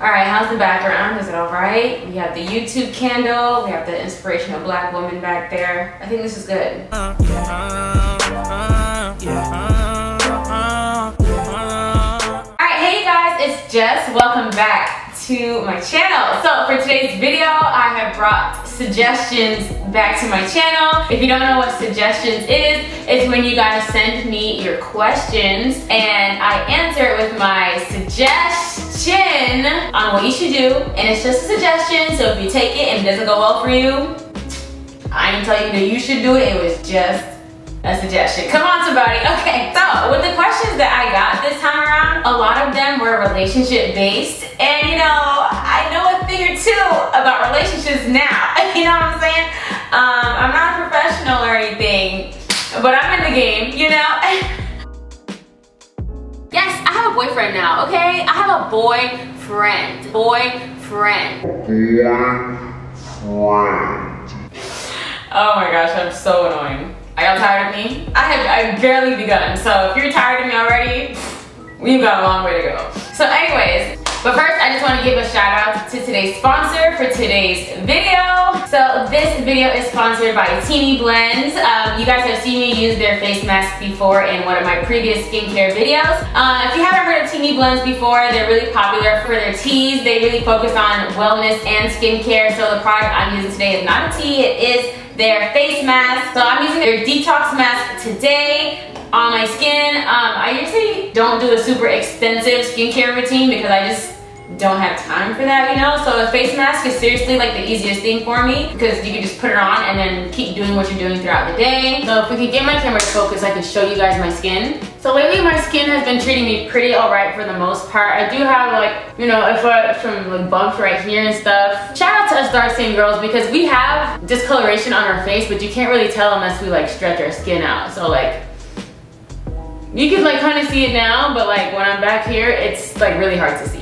Alright, how's the background? Is it alright? We have the YouTube candle. We have the inspirational black woman back there. I think this is good. Alright, hey you guys, it's Jess. Welcome back to my channel. So for today's video, I have brought SuJESStionz back to my channel. If you don't know what SuJESStionz is, it's when you guys send me your questions and I answer it with my suggestion on what you should do. And it's just a suggestion, so if you take it and it doesn't go well for you, I didn't tell you that you should do it. It was just a suggestion. Come on, somebody. Okay, so with the questions that I got this time around, a lot of them were relationship based. And you know, I know a thing or two about relationships now. You know what I'm saying? I'm not a professional or anything, but I'm in the game, you know? Yes, I have a boyfriend now, okay? I have a boyfriend. Boyfriend. Oh my gosh, I'm so annoying. Are y'all tired of me? I've barely begun, so if you're tired of me already, we've got a long way to go. So anyways, but first I just want to give a shout out to today's sponsor for today's video. So this video is sponsored by Teeny Blends. You guys have seen me use their face mask before in one of my previous skincare videos. If you haven't heard of Teeny Blends before, they're really popular for their teas. They really focus on wellness and skincare. So the product I'm using today is not a tea, it is their face mask. So I'm using their detox mask today on my skin. I usually don't do a super extensive skincare routine because I just don't have time for that, you know? So a face mask is seriously like the easiest thing for me because you can just put it on and then keep doing what you're doing throughout the day. So if we could get my camera to focus, I can show you guys my skin. So lately my skin has been treating me pretty alright for the most part. I do have like, you know, some like bumps right here and stuff. Shout out to us dark skin girls because we have discoloration on our face, but you can't really tell unless we like stretch our skin out. So like, you can like kind of see it now, but like when I'm back here, it's like really hard to see.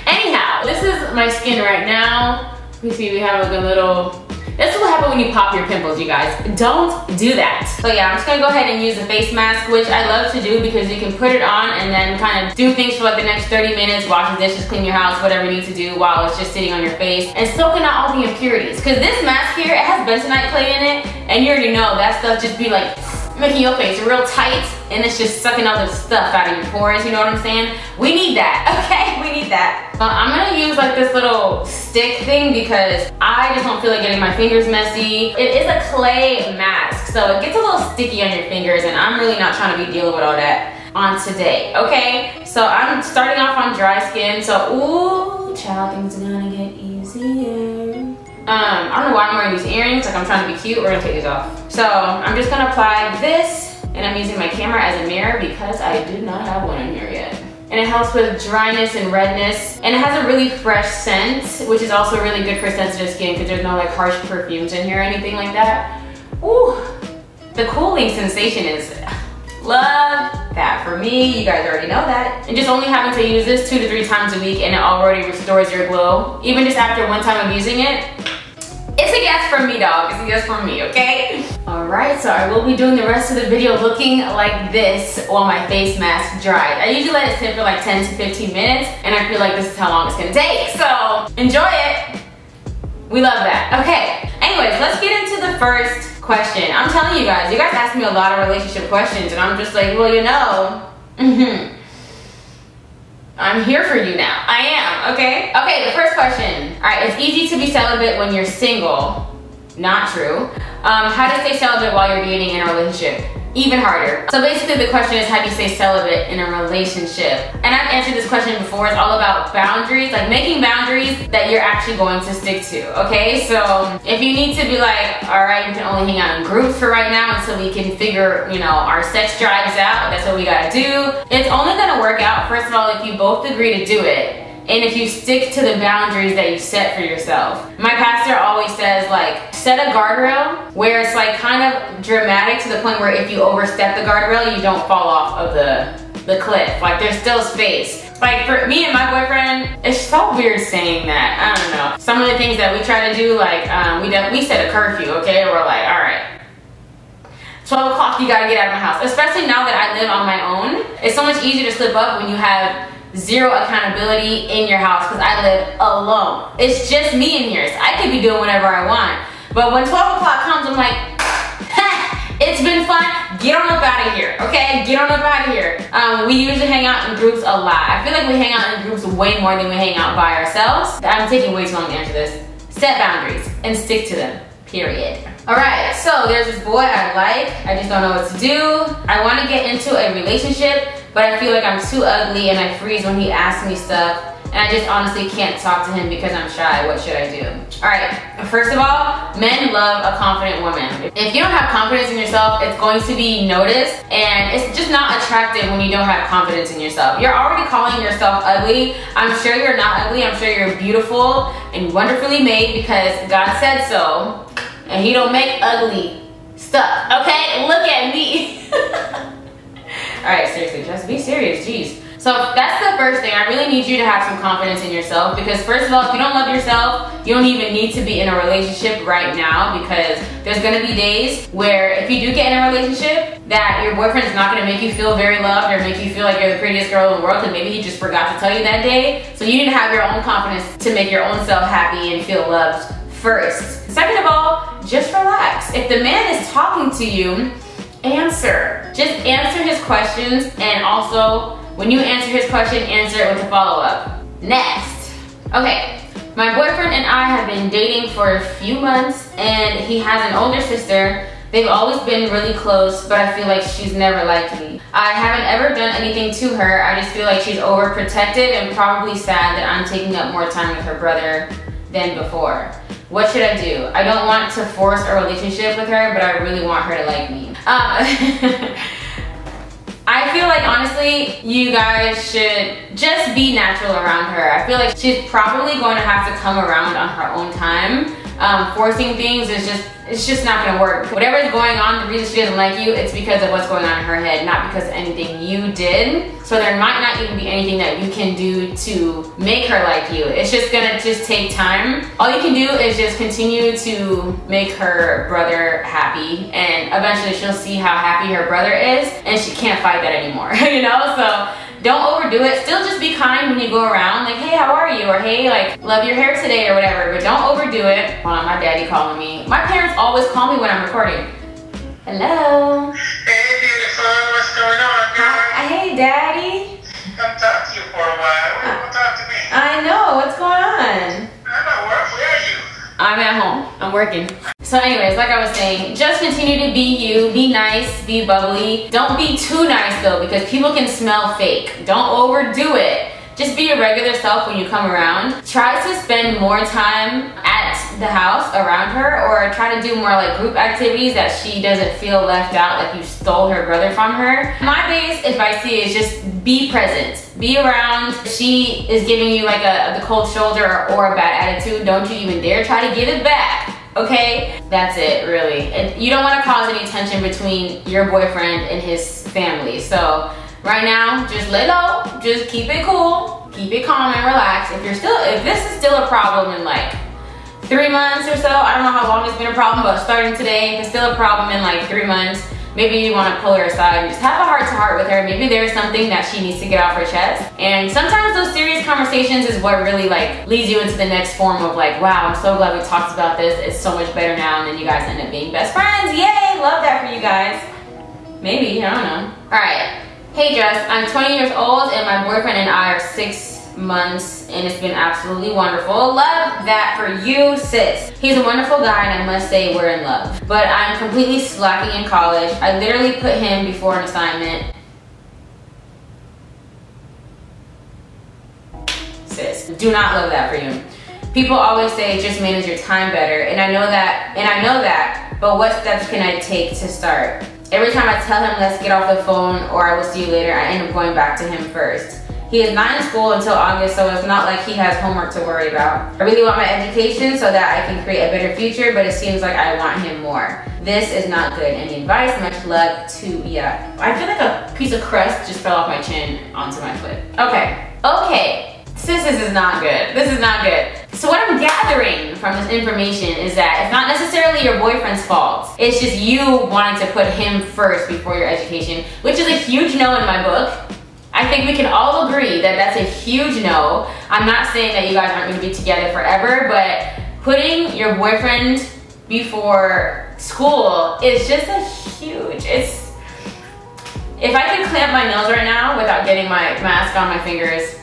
Anyhow, this is my skin right now. You see we have like a little, this is what happens when you pop your pimples, you guys. Don't do that. So yeah, I'm just gonna go ahead and use the face mask, which I love to do because you can put it on and then kind of do things for like the next 30 minutes, wash the dishes, clean your house, whatever you need to do while it's just sitting on your face and soaking out all the impurities. Cause this mask here, it has bentonite clay in it, and you already know that stuff just be like, making your face real tight and it's just sucking all the stuff out of your pores, you know what I'm saying? We need that, okay? We need that. I'm gonna use like this little stick thing because I just don't feel like getting my fingers messy. It is a clay mask, so it gets a little sticky on your fingers and I'm really not trying to be dealing with all that on today, okay? So I'm starting off on dry skin, so ooh, child, things are gonna get easier. I don't know why I'm wearing these earrings, like I'm trying to be cute. We're gonna take these off. So I'm just gonna apply this, and I'm using my camera as a mirror because I did not have one in here yet. And it helps with dryness and redness, and it has a really fresh scent, which is also really good for sensitive skin because there's no like harsh perfumes in here or anything like that. Ooh, the cooling sensation is, love that. For me, you guys already know that. And just only having to use this 2 to 3 times a week and it already restores your glow. Even just after one time of using it, it's a yes from me, dog. It's a yes from me, okay? Alright, so I will be doing the rest of the video looking like this while my face mask dries. I usually let it sit for like 10 to 15 minutes, and I feel like this is how long it's gonna take. So, enjoy it. We love that. Okay, anyways, let's get into the first question. I'm telling you guys ask me a lot of relationship questions, and I'm just like, well, you know, I'm here for you now. I am, okay? Okay, the first question. All right, it's easy to be celibate when you're single. Not true. How to stay celibate while you're dating in a relationship? Even harder. So basically the question is, how do you stay celibate in a relationship? And I've answered this question before. It's all about boundaries, like making boundaries that you're actually going to stick to, okay? So if you need to be like, all right, you can only hang out in groups for right now until we can figure, you know, our sex drives out, that's what we gotta do. It's only gonna work out, first of all, if you both agree to do it. And if you stick to the boundaries that you set for yourself. My pastor always says, like, set a guardrail where it's like kind of dramatic to the point where if you overstep the guardrail, you don't fall off of the cliff. Like, there's still space. Like, for me and my boyfriend, it's so weird saying that. I don't know. Some of the things that we try to do, like, we set a curfew, okay? We're like, all right, 12 o'clock, you gotta get out of my house. Especially now that I live on my own. It's so much easier to slip up when you have zero accountability in your house because I live alone. It's just me in here, so I could be doing whatever I want. But when 12 o'clock comes, I'm like, it's been fun, get on up out of here, okay? Get on up out of here. We usually hang out in groups a lot. I feel like we hang out in groups way more than we hang out by ourselves. I'm taking way too long to answer this. Set boundaries and stick to them, period. All right, so there's this boy I like. I just don't know what to do. I want to get into a relationship, but I feel like I'm too ugly and I freeze when he asks me stuff. And I just honestly can't talk to him because I'm shy. What should I do? All right, first of all, men love a confident woman. If you don't have confidence in yourself, it's going to be noticed, and it's just not attractive when you don't have confidence in yourself. You're already calling yourself ugly. I'm sure you're not ugly. I'm sure you're beautiful and wonderfully made because God said so, and he don't make ugly stuff, okay? Look at me. All right, seriously, just be serious, jeez. So that's the first thing. I really need you to have some confidence in yourself because first of all, if you don't love yourself, you don't even need to be in a relationship right now because there's gonna be days where if you do get in a relationship that your boyfriend is not gonna make you feel very loved or make you feel like you're the prettiest girl in the world because maybe he just forgot to tell you that day. So you need to have your own confidence to make your own self happy and feel loved first. Second of all, just relax. If the man is talking to you, answer. Just answer his questions, and also when you answer his question, answer it with a follow-up. Next. Okay, my boyfriend and I have been dating for a few months and he has an older sister. They've always been really close, but I feel like she's never liked me. I haven't ever done anything to her. I just feel like she's overprotective and probably sad that I'm taking up more time with her brother than before. What should I do? I don't want to force a relationship with her, but I really want her to like me. I feel like honestly, you guys should just be natural around her. I feel like she's probably going to have to come around on her own time. Forcing things is it's just not gonna work. Whatever's going on, the reason she doesn't like you, it's because of what's going on in her head, not because of anything you did. So there might not even be anything that you can do to make her like you. It's just gonna take time. All you can do is just continue to make her brother happy, and eventually she'll see how happy her brother is, and she can't fight that anymore, you know? So don't overdo it. Still just be kind when you go around, like, hey, how are you? Or hey, like, love your hair today or whatever, but don't overdo it. Hold on, my daddy calling me. My parents always call me when I'm recording. Hello. Hey, beautiful. What's going on, girl? Hey, daddy. Come talk to you for a while. Why don't you talk to me? I know. What's going on? I'm at work. Where are you? I'm at home. I'm working. So anyways, like I was saying, just continue to be you, be nice, be bubbly. Don't be too nice though, because people can smell fake. Don't overdo it. Just be your regular self when you come around. Try to spend more time at the house around her, or try to do more like group activities that she doesn't feel left out, like you stole her brother from her. My biggest advice to you is just be present. Be around. If she is giving you like the cold shoulder or a bad attitude, don't you even dare try to give it back. Okay, that's it, really. And you don't want to cause any tension between your boyfriend and his family. So right now, just lay low, just keep it cool, keep it calm and relaxed. If this is still a problem in like 3 months or so, I don't know how long it's been a problem, but starting today, if it's still a problem in like 3 months, maybe you want to pull her aside and just have a heart-to-heart with her. Maybe there's something that she needs to get off her chest. And sometimes those serious conversations is what really like leads you into the next form of like, wow, I'm so glad we talked about this. It's so much better now. And then you guys end up being best friends. Yay, love that for you guys. Maybe, I don't know. All right, hey Jess, I'm 20 years old and my boyfriend and I are 6 months and it's been absolutely wonderful. Love that for you, sis. He's a wonderful guy and I must say we're in love. But I'm completely slacking in college. I literally put him before an assignment. Sis, do not love that for you. People always say just manage your time better, and I know that, but what steps can I take to start? Every time I tell him let's get off the phone or I will see you later, I end up going back to him first. He is not in school until August, so it's not like he has homework to worry about. I really want my education so that I can create a better future, but it seems like I want him more. This is not good. Any advice? Much love to ya. I feel like a piece of crust just fell off my chin onto my foot. Okay. Sis, this is not good. This is not good. So what I'm gathering from this information is that it's not necessarily your boyfriend's fault. It's just you wanting to put him first before your education, which is a huge no in my book. I think we can all agree that that's a huge no. I'm not saying that you guys aren't going to be together forever, but putting your boyfriend before school is just a huge, if I could clamp my nails right now without getting my mask on my fingers,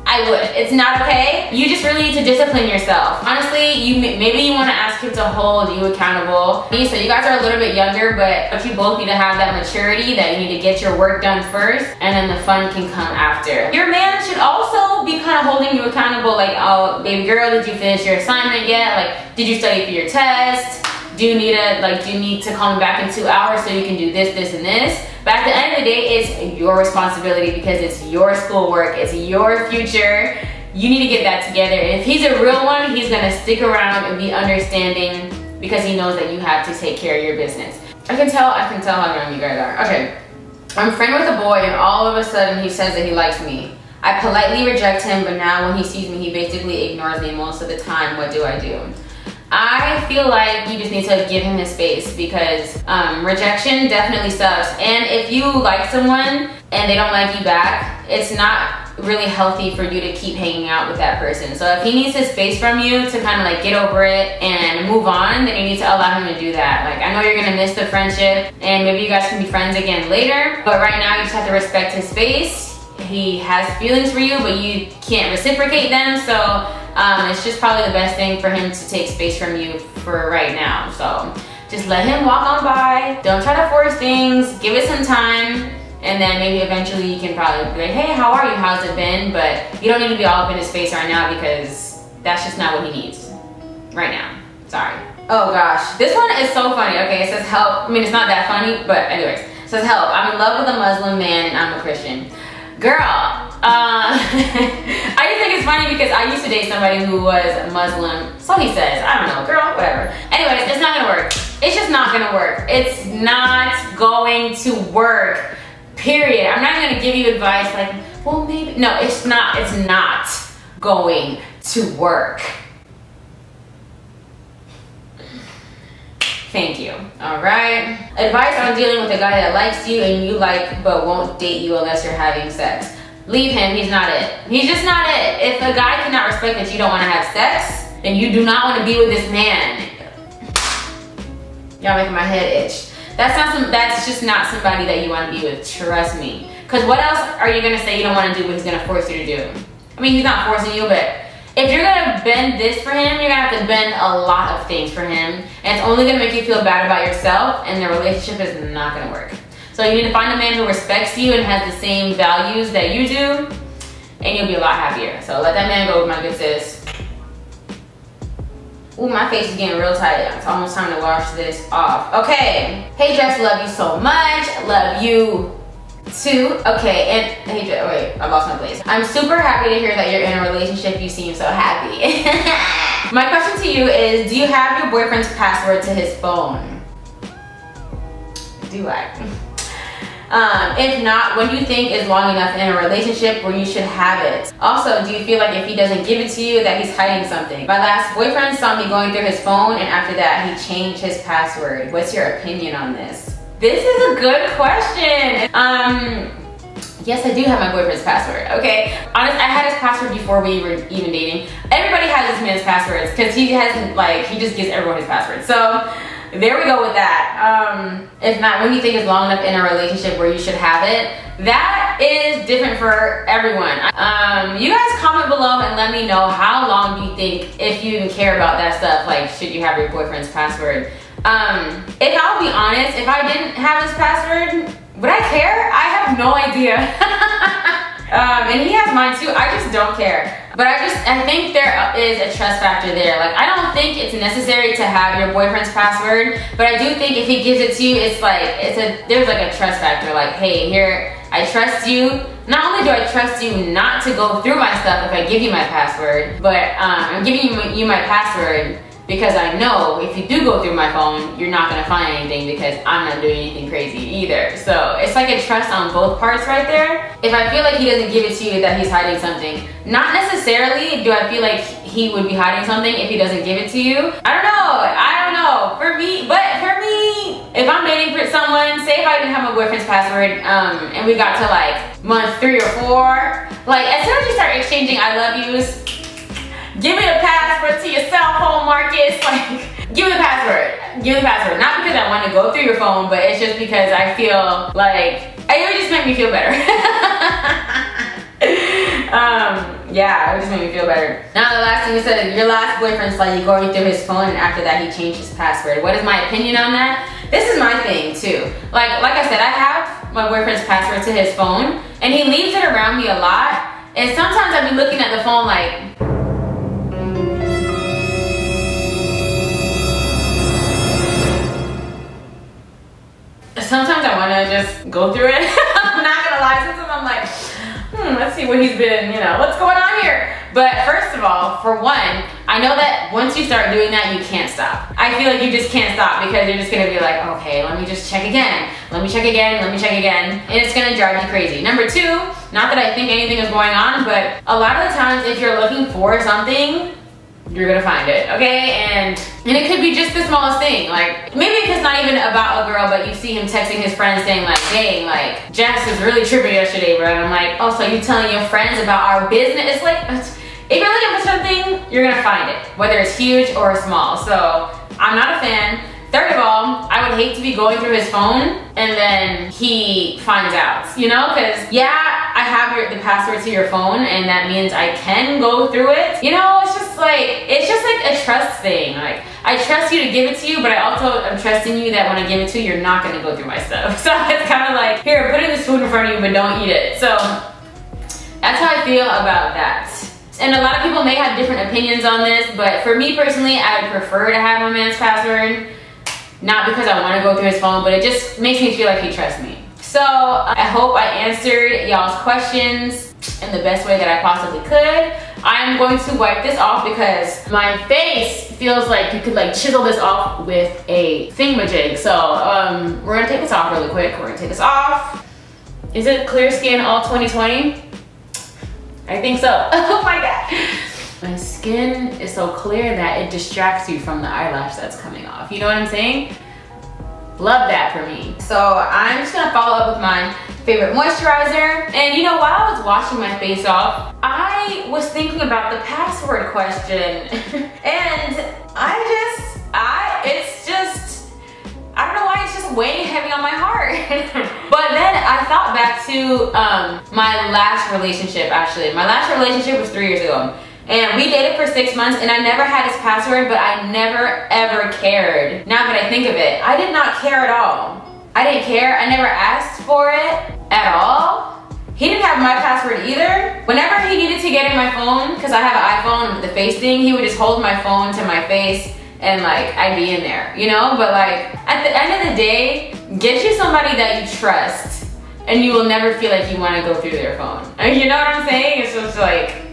I would. It's not okay. You just really need to discipline yourself. Honestly, maybe you want to ask him to hold you accountable. So you guys are a little bit younger, but you both need to have that maturity that you need to get your work done first, and then the fun can come after. Your man should also be kind of holding you accountable, like, oh, baby girl, did you finish your assignment yet? Like, did you study for your test? Do you need to call me back in 2 hours so you can do this, this, and this? But at the end of the day, it's your responsibility because it's your schoolwork, it's your future. You need to get that together. And if he's a real one, he's gonna stick around and be understanding because he knows that you have to take care of your business. I can tell how young you guys are. Okay, I'm friend with a boy and all of a sudden he says that he likes me. I politely reject him, but now when he sees me, he basically ignores me most of the time. What do I do? I feel like you just need to give him his space because rejection definitely sucks. And if you like someone and they don't like you back, it's not really healthy for you to keep hanging out with that person. So if he needs his space from you to kind of like get over it and move on, then you need to allow him to do that. Like, I know you're gonna miss the friendship and maybe you guys can be friends again later, but right now you just have to respect his space. He has feelings for you, but you can't reciprocate them. So it's just probably the best thing for him to take space from you for right now. So just let him walk on by. Don't try to force things. Give it some time. And then maybe eventually you can probably be like, hey, how are you? How's it been? But you don't need to be all up in his face right now because that's just not what he needs right now. Sorry. Oh gosh, this one is so funny. Okay, it says help. I mean, it's not that funny, but anyways. It says help. I'm in love with a Muslim man and I'm a Christian. Girl, I just think it's funny because I used to date somebody who was Muslim. So he says, I don't know, girl, whatever. Anyways, it's not gonna work. It's just not gonna work. It's not going to work, period. I'm not gonna give you advice like, well, maybe. No, it's not going to work. Thank you. All right. Advice on dealing with a guy that likes you and you like but won't date you unless you're having sex. Leave him. He's not it. He's just not it. If a guy cannot respect that you don't want to have sex, then you do not want to be with this man. Y'all making my head itch. That's just not somebody that you want to be with. Trust me. Because what else are you gonna say you don't want to do, but he's gonna force you to do? I mean, he's not forcing you, but if you're gonna bend this for him, you're gonna have to bend a lot of things for him. And it's only gonna make you feel bad about yourself and the relationship is not gonna work. So you need to find a man who respects you and has the same values that you do, and you'll be a lot happier. So let that man go, my good sis. Ooh, my face is getting real tight. It's almost time to wash this off. Okay. Hey Jess, love you so much. Love you too. Okay, and hey, wait, I lost my place. I'm super happy to hear that you're in a relationship. You seem so happy. My question to you is, do you have your boyfriend's password to his phone? Do I? If not, when do you think is long enough in a relationship where you should have it? Also, do you feel like if he doesn't give it to you that he's hiding something? My last boyfriend saw me going through his phone and after that he changed his password. What's your opinion on this? This is a good question. Yes, I do have my boyfriend's password, okay? Honestly, I had his password before we were even dating. Everybody has this man's passwords because he just gives everyone his password. So there we go with that. If not, when do you think is long enough in a relationship where you should have it? That is different for everyone. You guys comment below and let me know how long do you think, if you even care about that stuff, like should you have your boyfriend's password? If I'll be honest, if I didn't have his password, would I care? I have no idea. And he has mine too. I just don't care. But I think there is a trust factor there. Like, I don't think it's necessary to have your boyfriend's password, but I do think if he gives it to you, it's like there's like a trust factor. Like, hey, here, I trust you. Not only do I trust you not to go through my stuff if I give you my password, but I'm giving you my password because I know if you do go through my phone, you're not gonna find anything because I'm not doing anything crazy either. So it's like a trust on both parts right there. If I feel like he doesn't give it to you that he's hiding something, not necessarily do I feel like he would be hiding something if he doesn't give it to you. I don't know. For me, if I'm dating for someone, say if I didn't have my boyfriend's password and we got to like month 3 or 4. Like, as soon as you start exchanging I love yous, give me the password to your cell phone, Marcus. Like, give me the password. Give me the password. Not because I want to go through your phone, but it's just because I feel like it would just make me feel better. Yeah, it would just make me feel better. Now the last thing you said, your last boyfriend saw you going through his phone and after that he changed his password. What is my opinion on that? This is my thing too. Like I said, I have my boyfriend's password to his phone and he leaves it around me a lot. And sometimes I'll be looking at the phone like, sometimes I want to just go through it. I'm not gonna lie, sometimes I'm like, let's see what he's been, you know, what's going on here? But first of all, for one, I know that once you start doing that, you can't stop. I feel like you just can't stop because you're just gonna be like, okay, let me just check again. Let me check again, let me check again. And it's gonna drive you crazy. Number 2, not that I think anything is going on, but a lot of the times if you're looking for something, you're gonna find it, okay? And it could be just the smallest thing. Like, maybe if it's not even about a girl, but you see him texting his friends saying like, dang, like, Jess was really tripping yesterday, bro. And I'm like, oh, so you telling your friends about our business? It's like, if you're looking for something, you're gonna find it, whether it's huge or small. So, I'm not a fan. Third of all, I would hate to be going through his phone and then he finds out, you know? Because yeah, I have the password to your phone and that means I can go through it. You know, it's just like a trust thing. Like, I trust you to give it to you, but I also am trusting you that when I give it to you, you're not gonna go through my stuff. So it's kind of like, here, put this food in front of you, but don't eat it. So that's how I feel about that. And a lot of people may have different opinions on this, but for me personally, I would prefer to have my man's password. Not because I want to go through his phone, but it just makes me feel like he trusts me. So I hope I answered y'all's questions in the best way that I possibly could. I'm going to wipe this off because my face feels like you could like chisel this off with a thingamajig. So we're gonna take this off really quick. We're gonna take this off. Is it clear skin all 2020? I think so. Oh my God. My skin is so clear that it distracts you from the eyelash that's coming off. You know what I'm saying? Love that for me. So I'm just gonna follow up with my favorite moisturizer. And you know, while I was washing my face off, I was thinking about the password question. And I don't know why, it's just weighing heavy on my heart. But then I thought back to my last relationship, actually. My last relationship was 3 years ago. And we dated for 6 months and I never had his password, but I never ever cared. Now that I think of it, I did not care at all. I didn't care, I never asked for it at all. He didn't have my password either. Whenever he needed to get in my phone, because I have an iPhone with the face thing, he would just hold my phone to my face and like, I'd be in there, you know? But like, at the end of the day, get you somebody that you trust and you will never feel like you want to go through their phone. You know what I'm saying? It's just like,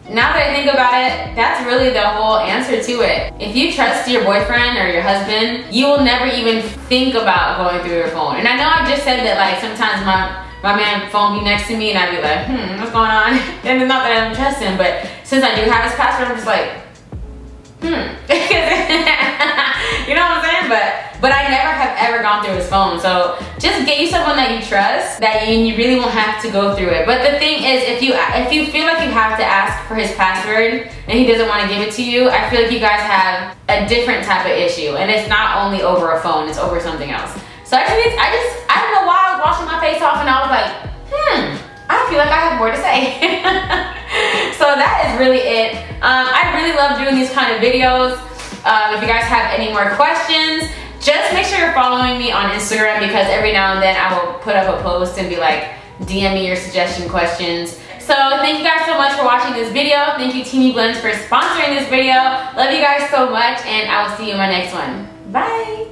now that I think about it, that's really the whole answer to it. If you trust your boyfriend or your husband, you will never even think about going through your phone. And I know I just said that like sometimes my man's phone be next to me and I'd be like, what's going on? And it's not that I don't trust him, but since I do have his password, I'm just like, you know what I'm saying? But I never have ever gone through his phone. So just get you someone that you trust, that you really won't have to go through it. But the thing is, if you feel like you have to ask for his password and he doesn't want to give it to you, I feel like you guys have a different type of issue, and it's not only over a phone, it's over something else. So I don't know why I was washing my face off and I was like, I feel like I have more to say. So that is really it. I really love doing these kind of videos. If you guys have any more questions, just make sure you're following me on Instagram, because every now and then I will put up a post and be like, DM me your suggestion questions. So thank you guys so much for watching this video. Thank you Teeny Blends for sponsoring this video. Love you guys so much, and I will see you in my next one. Bye.